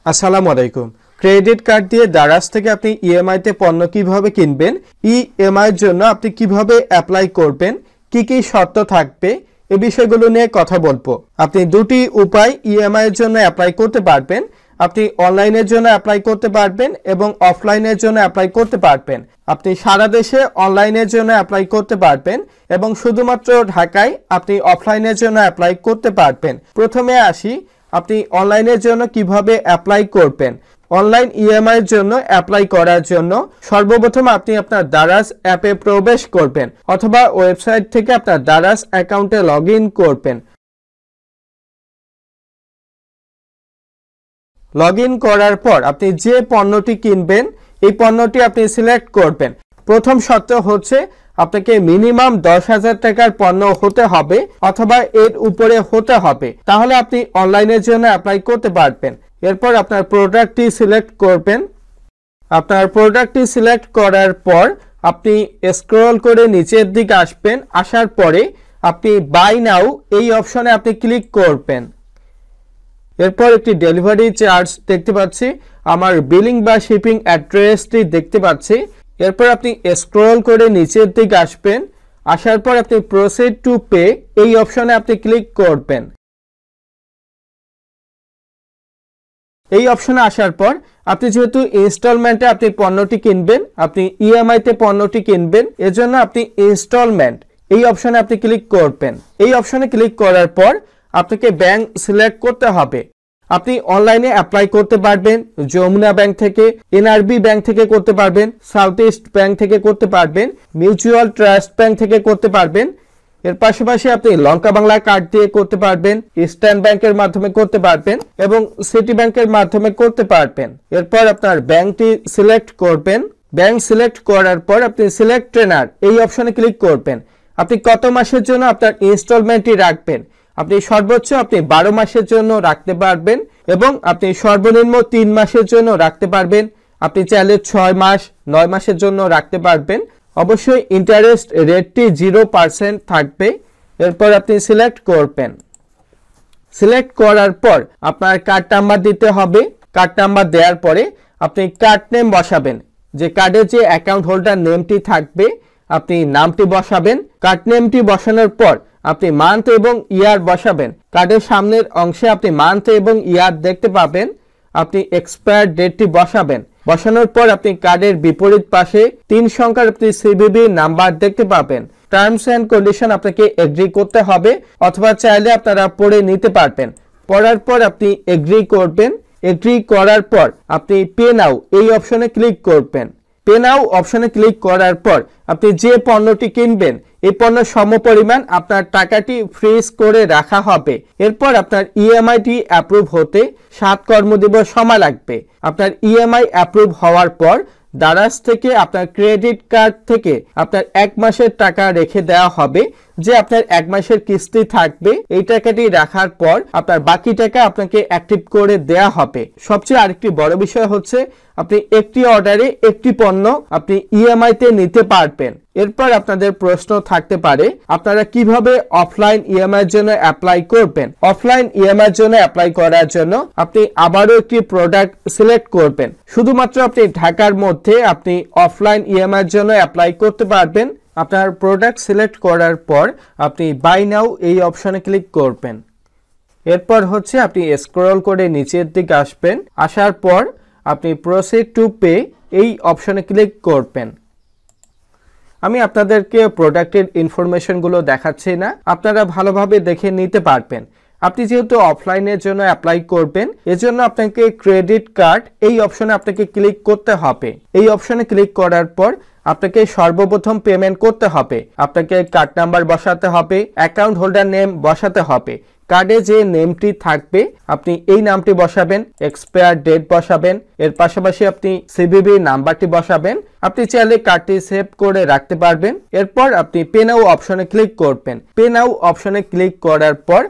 আসসালামু আলাইকুম। Credit card দিয়ে দারাজ থেকে আপনি ইএমআই তে পণ্য কিভাবে কিনবেন, ইএমআই এর জন্য আপনি কিভাবে অ্যাপ্লাই করবেন, কি কি শর্ত থাকবে, এই বিষয়গুলো নিয়ে কথা বলবো। আপনি দুটি উপায় ইএমআই এর জন্য অ্যাপ্লাই করতে পারবেন। আপনি অনলাইনের জন্য অ্যাপ্লাই করতে পারবেন এবং অফলাইনের জন্য অ্যাপ্লাই করতে পারবেন। আপনি সারা দেশে অনলাইনের জন্য অ্যাপ্লাই করতে পারবেন এবং শুধুমাত্র ঢাকায় আপনি অফলাইনের জন্য অ্যাপ্লাই করতে পারবেন। প্রথমে আসি আপনি অনলাইনের জন্য কিভাবে অ্যাপ্লাই করবেন। অনলাইন ইএমআই এর জন্য অ্যাপ্লাই করার জন্য সর্বপ্রথম আপনি আপনার দারাজ অ্যাপে প্রবেশ করবেন অথবা ওয়েবসাইট থেকে আপনার দারাজ অ্যাকাউন্টে লগইন করবেন। লগইন করার পর আপনি যে পণ্যটি কিনবেন এই পণ্যটি আপনি সিলেক্ট করবেন। প্রথম শর্ত হচ্ছে আপনাকে মিনিমাম 10,000 টাকার পণ্য হতে হবে অথবা এর উপরে হতে হবে, তাহলে আপনি অনলাইনের জন্য অ্যাপ্লাই করতে পারবেন। এরপর আপনার প্রোডাক্টটি সিলেক্ট করবেন। আপনার প্রোডাক্টটি সিলেক্ট করার পর আপনি স্ক্রল করে নিচের দিকে আসবেন। আসার পরে আপনি বাই নাও এই অপশনে আপনি ক্লিক করবেন। এরপর একটি ডেলিভারি চার্জ দেখতে পাচ্ছি, আমার বিলিং বা শিপিং অ্যাড্রেসটি দেখতে পাচ্ছি। এরপর আপনি স্ক্রল করে নিচের দিকে আসবেন। আসার পর আপনি প্রসিড টু পে এই অপশনে আপনি ক্লিক করবেন। এই অপশনে আসার পর আপনি যেহেতু ইনস্টলমেন্টে আপনি পণ্যটি কিনবেন, আপনি ইএমআই তে পণ্যটি কিনবেন, এজন্য আপনি ইনস্টলমেন্ট এই অপশনে আপনি ক্লিক করবেন। এই অপশনে ক্লিক করার পর আপনাকে ব্যাংক সিলেক্ট করতে হবে। আপনি অনলাইনে অ্যাপ্লাই করতে পারবেন যমুনা ব্যাংক থেকে, এনআরবি ব্যাংক থেকে করতে পারবেন, সাউথ ইস্ট ব্যাংক থেকে করতে পারবেন, মিউচুয়াল ট্রাস্ট ব্যাংক থেকে করতে পারবেন। এর পাশাপাশি আপনি লঙ্কা বাংলা কার্ড দিয়ে করতে পারবেন, ইস্টার্ন ব্যাংকের মাধ্যমে করতে পারবেন এবং সিটি ব্যাংকের মাধ্যমে করতে পারবেন। এরপর আপনার ব্যাংকটি সিলেক্ট করবেন। ব্যাংক সিলেক্ট করার পর আপনি সিলেক্ট টেনার এই অপশনে ক্লিক করবেন। আপনি কত মাসের জন্য আপনার ইনস্টলমেন্টটি রাখবেন, আপনি সর্বোচ্চ আপনি 12 মাসের জন্য রাখতে পারবেন এবং আপনি সর্বনিম্ন 3 মাসের জন্য রাখতে পারবেন। আপনি চাইলে 6 মাস 9 মাসের জন্য রাখতে পারবেন। অবশ্যই ইন্টারেস্ট রেটটি 0% থাকবে। এরপর আপনি সিলেক্ট করবেন। সিলেক্ট করার পর আপনার কার্ড নাম্বার দিতে হবে। কার্ড নাম্বার দেওয়ার পরে আপনি কার্ড নেম বসাবেন। যে কার্ডের যে অ্যাকাউন্ট হোল্ডার নেমটি থাকবে আপনি নামটি বসাবেন। কার্ড নেমটি বসানোর পর আপনি মান্থ এবং ইয়ার বসাবেন। কার্ডের সামনের অংশে আপনি মান্থ এবং ইয়ার দেখতে পাবেন। আপনি এক্সপায়ার ডেটটি বসাবেন। বসানোর পর আপনি কার্ডের বিপরীত পাশে 3 সংখ্যার আপনি সিভিভি নাম্বার দেখতে পাবেন। টার্মস এন্ড কন্ডিশন আপনাকে এগ্রি করতে হবে অথবা চাইলে আপনারা পড়ে নিতে পারবেন। পড়ার পর আপনি এগ্রি করবেন। এগ্রি করার পর আপনি পে নাও এই অপশনে ক্লিক করবেন। পে নাও অপশনে ক্লিক করার পর আপনি যে পণ্যটি কিনবেন এই পণ্যের সমপরিমাণ আপনার টাকাটি ফ্রিজ করে রাখা হবে। এরপর আপনার ইএমআইটি অ্যাপ্রুভ হতে 7 কর্মদিবস সময় লাগবে। আপনার ইএমআই অ্যাপ্রুভ হওয়ার পর দারাজ থেকে আপনার ক্রেডিট কার্ড থেকে আপনার 1 মাসের টাকা রেখে দেওয়া হবে। যে আপনার 1 মাসের কিস্তি থাকবে এই টাকাটি রাখার পর আপনার বাকি টাকা আপনাকে অ্যাক্টিভ করে দেওয়া হবে। সবচেয়ে আরেকটি বড় বিষয় হচ্ছে আপনি একটি অর্ডারে একটি পণ্য আপনি ইএমআই তে নিতে পারবেন। এরপর আপনাদের প্রশ্ন থাকতে পারে আপনারা কিভাবে অফলাইন ইএমআই এর জন্য অ্যাপ্লাই করবেন। অফলাইন ইএমআই এর জন্য অ্যাপ্লাই করার জন্য আপনি আবারও একটি প্রোডাক্ট সিলেক্ট করবেন। শুধুমাত্র আপনি ঢাকার মধ্যে আপনি অফলাইন ইএমআই এর জন্য অ্যাপ্লাই করতে পারবেন। আপনার প্রোডাক্ট সিলেক্ট করার পর আপনি বাই নাও এই অপশনে ক্লিক করবেন। এরপর হচ্ছে আপনি স্ক্রল করে নিচের দিকে আসবেন। আসার পর আপনি প্রসিড টু পে এই অপশনে ক্লিক করবেন। আমি আপনাদেরকে প্রোডাক্টের ইনফরমেশনগুলো দেখাচ্ছি না, আপনারা ভালোভাবে দেখে নিতে পারবেন। আপনি যেহেতু অফলাইনের জন্য অ্যাপ্লাই করবেন এজন্য আপনাকে ক্রেডিট কার্ড এই অপশনে আপনাকে ক্লিক করতে হবে। এই অপশনে ক্লিক করার পর আপনাকে সর্বপ্রথম পেমেন্ট করতে হবে। আপনাকে কার্ড নাম্বার বসাতে হবে, অ্যাকাউন্ট হোল্ডার নেম বসাতে হবে। কার্ডে যে নেমটি থাকবে আপনি এই নামটি বসাবেন, এক্সপায়ার ডেট বসাবেন। এর পাশাপাশি আপনি সিভিভি নাম্বারটি বসাবেন। আপনি চাইলে কার্ডটি সেভ করে রাখতে পারবেন। এরপর আপনি পে নাও অপশনে ক্লিক করবেন। পে নাও অপশনে ক্লিক করার পর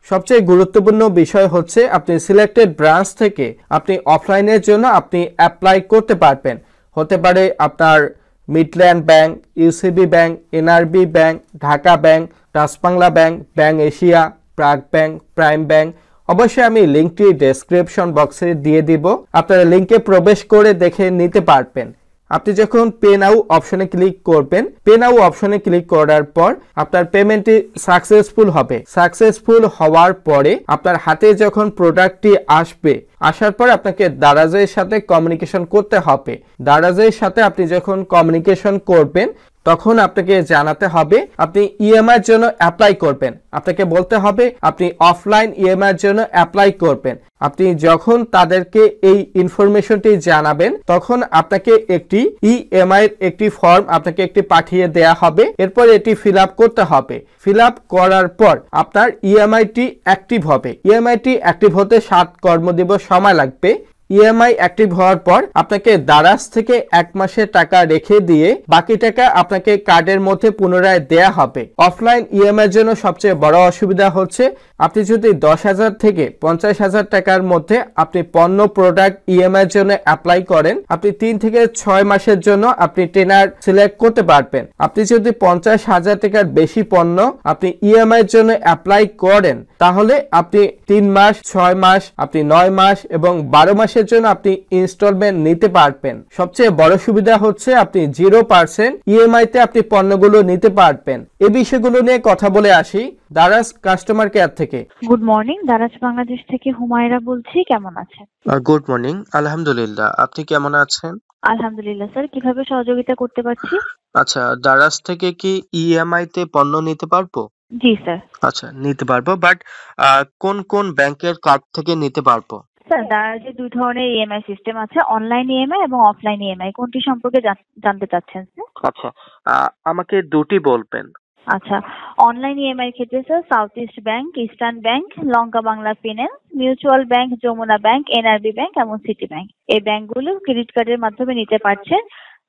সবচেয়ে গুরুত্বপূর্ণ বিষয় হচ্ছে আপনি সিলেক্টেড ব্রাঞ্চ থেকে আপনি অফলাইনের জন্য আপনি অ্যাপ্লাই করতে পারবেন। হতে পারে আপনার Midland bank, UCB bank, NRB bank, Dhaka bank, trust Bangla bank, bank Asia, প্রাক ব্যাংক, প্রাইম ব্যাংক অবশ্যই আমি লিঙ্কটি ডেসক্রিপশন বক্সে দিয়ে দিব, আপনারা লিঙ্কে প্রবেশ করে দেখে নিতে পারবেন। আপনি যখন পে নাও অপশনে ক্লিক করবেন, পে নাও অপশনে ক্লিক করার পর আপনার পেমেন্টটি সাকসেসফুল হবে। সাকসেসফুল হওয়ার পরে আপনার হাতে যখন প্রোডাক্টটি আসবে, আসার পর আপনাকে দারাজের সাথে কমিউনিকেশন করতে হবে। দারাজের সাথে আপনি যখন কমিউনিকেশন করবেন তখন আপনাকে জানাতে হবে আপনি ইএমআই এর জন্য অ্যাপ্লাই করবেন। আপনাকে বলতে হবে আপনি অফলাইন ইএমআই এর জন্য অ্যাপ্লাই করবেন। আপনি যখন তাদেরকে এই ইনফরমেশনটি জানাবেন তখন আপনাকে একটি ইএমআই এর একটি ফর্ম আপনাকে একটি পাঠিয়ে দেয়া হবে। এরপর এটি ফিল আপ করতে হবে। ফিল আপ করার পর আপনার ইএমআইটি অ্যাক্টিভ হবে। ইএমআইটি অ্যাক্টিভ হতে 7 কর্মদিবস সময় লাগবে। ইএমআই অ্যাক্টিভ হওয়ার পর আপনাকে দারাজ থেকে 1 মাসের টাকা রেখে দিয়ে বাকি টাকা আপনাকে কার্ডের মধ্যে পুনরায় দেয়া হবে। অফলাইন ইএমআই এর জন্য সবচেয়ে বড় অসুবিধা হচ্ছে আপনি যদি 10,000 থেকে 50,000 টাকার মধ্যে আপনি পণ্য প্রোডাক্ট ইএমআই এর জন্য অ্যাপ্লাই করেন, আপনি 3 থেকে 6 মাসের জন্য আপনি টেনার সিলেক্ট করতে পারবেন। আপনি যদি 50,000 টাকার বেশি পণ্য আপনি ইএমআই এর জন্য অ্যাপ্লাই করেন তাহলে আপনি 3 মাস, 6 মাস, আপনি 9 মাস এবং 12 মাসের জন্য আপনি ইনস্টলমেন্ট নিতে পারবেন। সবচেয়ে বড় সুবিধা হচ্ছে আপনি 0% ইএমআই তে আপনি পণ্যগুলো নিতে পারবেন। এই বিষয়গুলো নিয়ে কথা বলে আসি দারাজ কাস্টমার কেয়ার থেকে। গুড মর্নিং, দারাজ বাংলাদেশ থেকে হুমায়রা বলছি। কেমন আছেন? গুড মর্নিং, আলহামদুলিল্লাহ। আপনি কেমন আছেন? আলহামদুলিল্লাহ স্যার, কিভাবে সহযোগিতা করতে পারছি? আচ্ছা, দারাজ থেকে কি ইএমআই তে পণ্য নিতে পারবো? জি স্যার। আচ্ছা, নিতে পারবো, বাট কোন কোন ব্যাংকের কার্ড থেকে নিতে পারবো? স্যার, দারাজে 2 ধরনের ইএমআই সিস্টেম আছে, অনলাইন ইএমআই এবং অফলাইন ইএমআই। কোনটি সম্পর্কে জানতে চাচ্ছেন স্যার? আচ্ছা, আমাকে দুটি বলবেন। আচ্ছা, অনলাইন ইএমআই ক্ষেত্রে sir south east bank, eastern bank, Lanka Bangla finance, mutual bank, Jamuna bank, NRB bank এবং সিটি ব্যাংক, এই ব্যাংকগুলো ক্রেডিট কার্ডের মাধ্যমে নিতে পারছেন।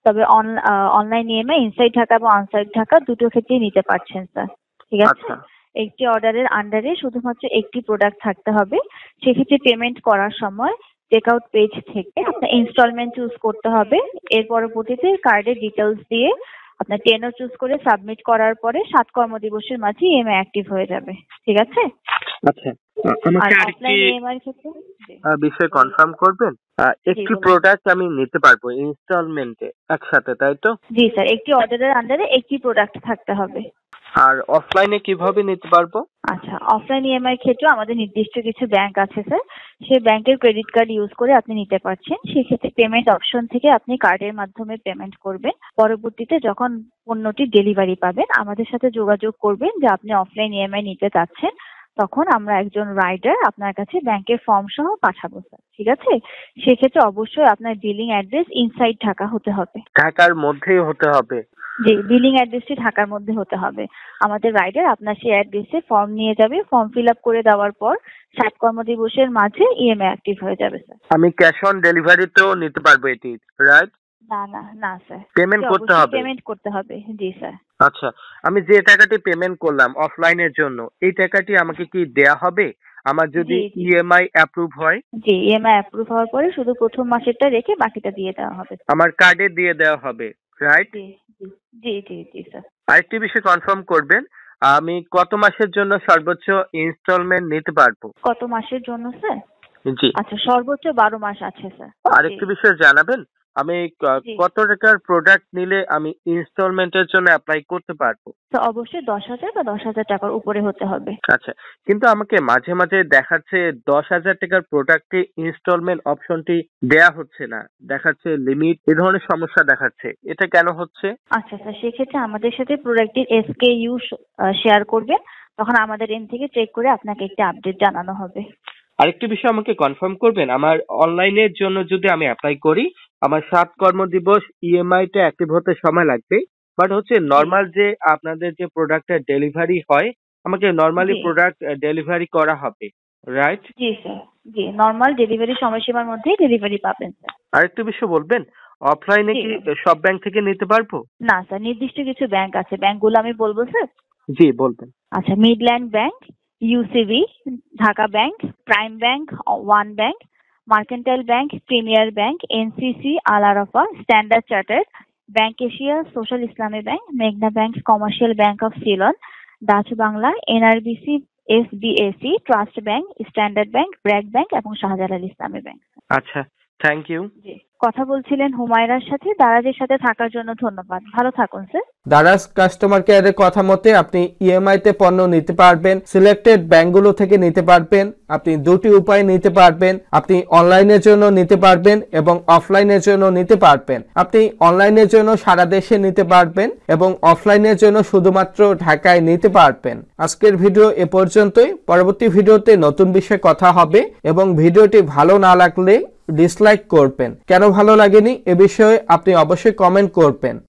তবে অনলাইন ইএমআই ইনসাইড ঢাকা এবং আউটসাইড ঢাকা দুটো ক্ষেত্রেই নিতে পারছেন স্যার। ঠিক আছে? আচ্ছা, একটি অর্ডারের আন্ডারে শুধুমাত্র একটি প্রোডাক্ট থাকতে হবে। সেক্ষেত্রে পেমেন্ট করার সময় চেক আউট পেজ থেকে আপনার ইনস্টলমেন্ট চুজ করতে হবে। এর পরবর্তীতে কার্ডের ডিটেলস দিয়ে আপনার টেনর চুজ করে সাবমিট করার পরে 7 কর্মদিবসের মাঝে ইএমআই অ্যাক্টিভ হয়ে যাবে। ঠিক আছে? আচ্ছা, আর আমাকে আরেকটি অফলাইন ইএমআই এর ক্ষেত্রে বিষয় কনফার্ম করবেন। একটি বলুন। প্রোডাক্ট আমি নিতে পারবো ইনস্টলমেন্টে একসাথে, তাই তো? জি স্যার, একটি অর্ডারের আন্ডারে একটি প্রোডাক্ট থাকতে হবে। আর অফলাইনে কিভাবে নিতে পারবো? আচ্ছা, অফলাইন ইএমআই ক্ষেত্রে আমাদের নির্দিষ্ট কিছু ব্যাংক আছে স্যার। সেই ব্যাংকের ক্রেডিট কার্ড ইউজ করে আপনি নিতে পারছেন। সেক্ষেত্রে পেমেন্ট অপশন থেকে আপনি কার্ডের মাধ্যমে পেমেন্ট করবেন। পরবর্তীতে যখন পণ্যটি ডেলিভারি পাবেন আমাদের সাথে যোগাযোগ করবেন যে আপনি অফলাইন ইএমআই নিতে চাচ্ছেন। তখন আমরা একজন রাইডার আপনার কাছে ব্যাংকের ফর্ম সহ পাঠাবো স্যার। ঠিক আছে? সেক্ষেত্রে অবশ্যই আপনার বিলিং অ্যাড্রেস ইনসাইড ঢাকা হতে হবে। ঢাকার মধ্যেই হতে হবে? জি, বিলিং অ্যাড্রেসটি ঢাকার মধ্যে হতে হবে। আমাদের রাইডার আপনার সেই অ্যাড্রেসে ফর্ম নিয়ে যাবে। ফর্ম ফিল আপ করে দেওয়ার পর 7 কর্মদিবসের মাঝে ইএমআই অ্যাক্টিভ হয়ে যাবে স্যার। আমি ক্যাশ অন ডেলিভারিতেও নিতে পারবো এটি, রাইট? না স্যার, পেমেন্ট করতে হবে? পেমেন্ট করতে হবে। জি স্যার। আচ্ছা, আমি যে টাকাটি পেমেন্ট করলাম অফলাইনের জন্য এই টাকাটি আমাকে কি দেয়া হবে আমার যদি জি, জি। ইএমআই অ্যাপ্রুভ হয়? জি, ইএমআই অ্যাপ্রুভ হওয়ার পরে শুধু প্রথম মাসেরটা রেখে বাকিটা দিয়ে দেওয়া হবে। আমার কার্ডে দিয়ে দেওয়া হবে, রাইট? জি, জি, জি, জি, জি স্যার। আরেকটি বিষয় কনফার্ম করবেন, আমি কত মাসের জন্য সর্বোচ্চ ইনস্টলমেন্ট নিতে পারবো? কত মাসের জন্য স্যার? জি। আচ্ছা, সর্বোচ্চ 12 মাস আছে স্যার। আরেকটি বিষয় জানাবেন, আমি জি। কত টাকার প্রোডাক্ট নিলে আমি ইনস্টলমেন্টের জন্য অ্যাপ্লাই করতে পারবো? তো অবশ্যই 10,000 বা 10,000 টাকার উপরে হতে হবে। আচ্ছা, কিন্তু আমাকে মাঝে মাঝে দেখাচ্ছে 10,000 টাকার প্রোডাক্টে ইনস্টলমেন্ট অপশনটি দেয়া হচ্ছে না, দেখাচ্ছে লিমিট, এই ধরনের সমস্যা দেখাচ্ছে, এটা কেন হচ্ছে? আচ্ছা স্যার, সেক্ষেত্রে আমাদের সাথে প্রোডাক্টের এসকেইউ শেয়ার করবেন। তখন আমাদের এন্ড থেকে চেক করে আপনাকে একটা আপডেট জানানো হবে। আরেকটি বিষয় আমাকে কনফার্ম করবেন, আমার অনলাইনের জন্য যদি আমি অ্যাপ্লাই করি আমার 7 কর্মদিবস ইএমআই টা অ্যাক্টিভ হতে সময় লাগবে, বাট হচ্ছে নর্মাল যে আপনাদের যে প্রোডাক্টের ডেলিভারি হয় আমাকে নর্মালি জি। প্রোডাক্ট ডেলিভারি করা হবে, রাইট? জি স্যার। জি, নর্মাল ডেলিভারি সময়সীমার মধ্যেই ডেলিভারি পাবেন স্যার। আরেকটু বিষয় বলবেন, অফলাইনে জি। কি সব ব্যাংক থেকে নিতে পারবো? না স্যার, নির্দিষ্ট কিছু ব্যাংক আছে। ব্যাংকগুলো আমি বলবো স্যার? জি, বলবেন। আচ্ছা, midland bank, UCB, Dhaka bank, prime bank, one bank, mercantile bank, premier bank, NCC, Al Arafah, standard chartered, bank Asia, social Islami bank, মেঘনা bank, commercial bank of Ceylon, Dutch Bangla, NRBC SBAC, trust bank, standard bank, BRAC bank এবং শাহজালাল ইসলামী bank. আচ্ছা, thank you. জি, কথা বলছিলেন হুমায়রার সাথে। দারাজের সাথে থাকার জন্য ধন্যবাদ। ভালো থাকুন স্যার। দারাজ কাস্টমার কেয়ারের কথা মতে আপনি ইএমআই তে পণ্য নিতে পারবেন, সিলেক্টেড ব্যাংকগুলো থেকে নিতে পারবেন। আপনি দুটি উপায়ে নিতে পারবেন, আপনি অনলাইনের জন্য নিতে পারবেন এবং অফলাইনের জন্য নিতে পারবেন। আপনি অনলাইনের জন্য সারা দেশে নিতে পারবেন এবং অফলাইনের জন্য শুধুমাত্র ঢাকায় নিতে পারবেন। আজকের ভিডিও এ পর্যন্তই। পরবর্তী ভিডিওতে নতুন বিষয়ে কথা হবে এবং ভিডিওটি ভালো না লাগলে ডিসলাইক করবেন। কেন ভালো লাগেনি এ বিষয়ে আপনি অবশ্যই কমেন্ট করবেন।